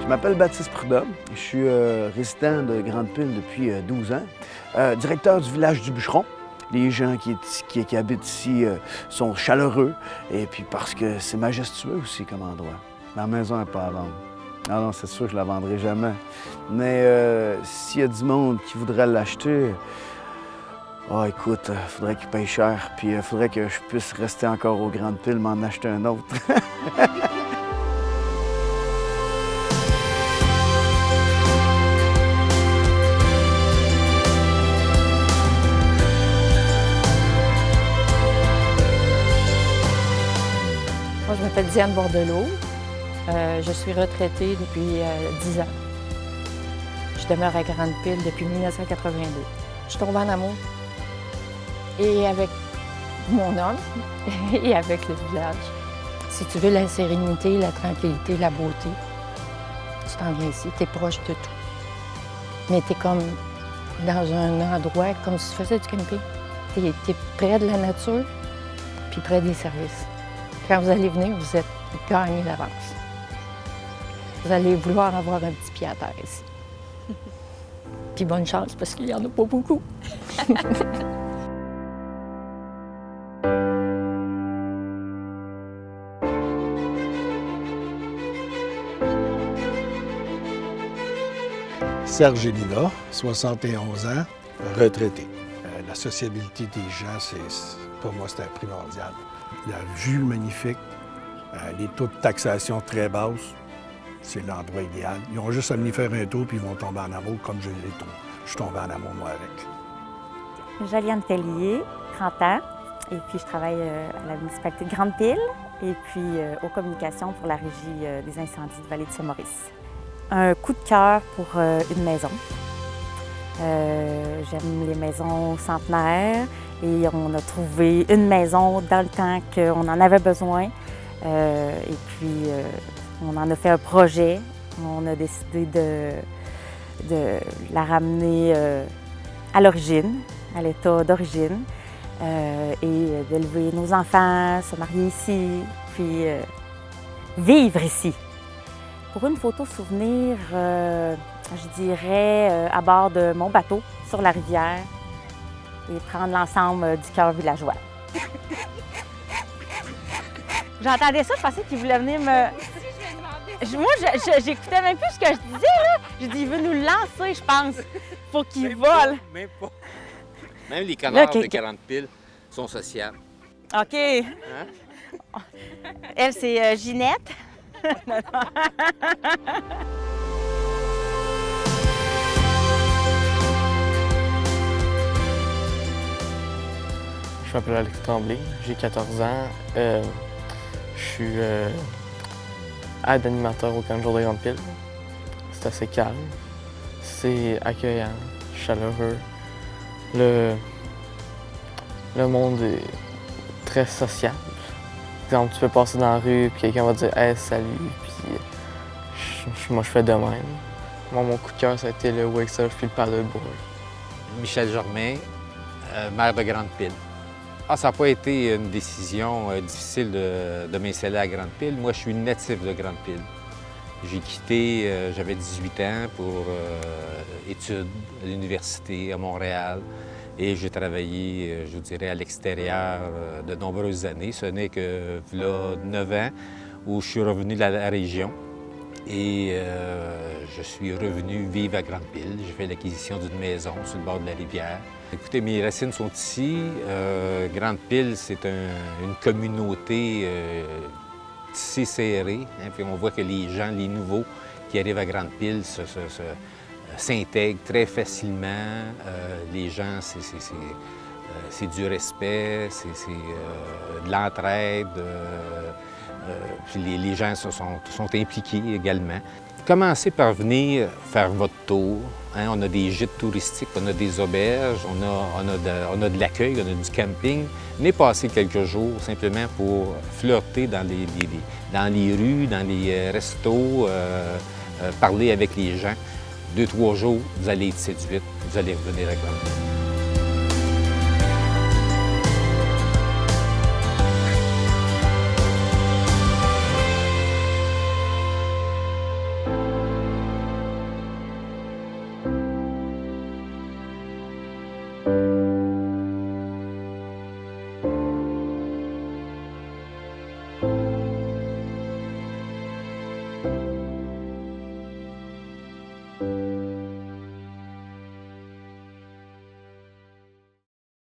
Je m'appelle Baptiste Prudhomme. Je suis résident de Grande-Pile depuis 12 ans. Directeur du village du Bûcheron. Les gens qui habitent ici sont chaleureux et puis parce que c'est majestueux aussi comme endroit. Ma maison n'est pas à vendre. Ah non, c'est sûr que je ne la vendrai jamais. Mais s'il y a du monde qui voudrait l'acheter, oh, écoute, il faudrait qu'il paye cher. Puis il faudrait que je puisse rester encore aux Grandes Piles, m'en acheter un autre. Moi, je m'appelle Diane Bordelot. Je suis retraitée depuis 10 ans. Je demeure à Grande-Pile depuis 1982. Je tombe en amour. Et avec mon homme et avec le village. Si tu veux la sérénité, la tranquillité, la beauté, tu t'en viens ici, tu es proche de tout. Mais tu es comme dans un endroit comme si tu faisais du camping. Tu es près de la nature, puis près des services. Quand vous allez venir, vous êtes gagné d'avance. Vous allez vouloir avoir un petit pied à terre ici. Puis bonne chance, parce qu'il n'y en a pas beaucoup. Serge Gélina, 71 ans, retraité. La sociabilité des gens, pour moi, c'était primordial. La vue magnifique, les taux de taxation très basses, c'est l'endroit idéal. Ils ont juste à venir faire un tour puis ils vont tomber en amour comme je suis tombé en amour moi avec. Joliane Tellier, 30 ans, et puis je travaille à la municipalité de Grande-Pile et puis aux communications pour la régie des incendies de Vallée de Saint-Maurice. Un coup de cœur pour une maison. J'aime les maisons centenaires et on a trouvé une maison dans le temps qu'on en avait besoin. Et puis, on en a fait un projet. On a décidé de la ramener à l'origine, à l'état d'origine, et d'élever nos enfants, se marier ici, puis vivre ici. Pour une photo souvenir, je dirais à bord de mon bateau sur la rivière et prendre l'ensemble du cœur villageois. J'entendais ça, je pensais qu'il voulait venir me... Moi, j'écoutais même plus ce que je disais, là. Je dis, il veut nous lancer, je pense, pour qu'il vole. Même pas. Même les canards Là, de 40 piles sont sociables. OK. Hein? Elle, c'est Ginette. Je m'appelle Alex Tremblay, j'ai 14 ans. Je suis aide animateur au camp de jour de Grande-Pile. C'est assez calme, c'est accueillant, chaleureux. Le monde est très sociable. Par exemple, tu peux passer dans la rue puis quelqu'un va te dire « Hey, salut », puis moi je fais de même. Moi, mon coup de cœur, ça a été le wake surf puis le paddleboard. Michel Germain, maire de Grande-Pile. Ça n'a pas été une décision difficile de m'installer à Grande-Pile. Moi, je suis natif de Grande-Pile. J'ai quitté, j'avais 18 ans pour études à l'université à Montréal. Et j'ai travaillé, je vous dirais, à l'extérieur de nombreuses années. Ce n'est que là, 9 ans où je suis revenu de la région. Et je suis revenu vivre à Grande-Pile. J'ai fait l'acquisition d'une maison sur le bord de la rivière. Écoutez, mes racines sont ici. Grande-Pile, c'est une communauté tissée serrée. Hein, puis on voit que les gens, les nouveaux qui arrivent à Grande-Pile s'intègrent très facilement. Les gens, c'est du respect, c'est de l'entraide. Puis les gens sont impliqués également. Commencez par venir faire votre tour. Hein, on a des gîtes touristiques, on a des auberges, on a de l'accueil, on a du camping. Venez passer quelques jours simplement pour flirter dans les rues, dans les restos, parler avec les gens. 2-3 jours, vous allez être séduite, vous allez revenir à Grande-Pile.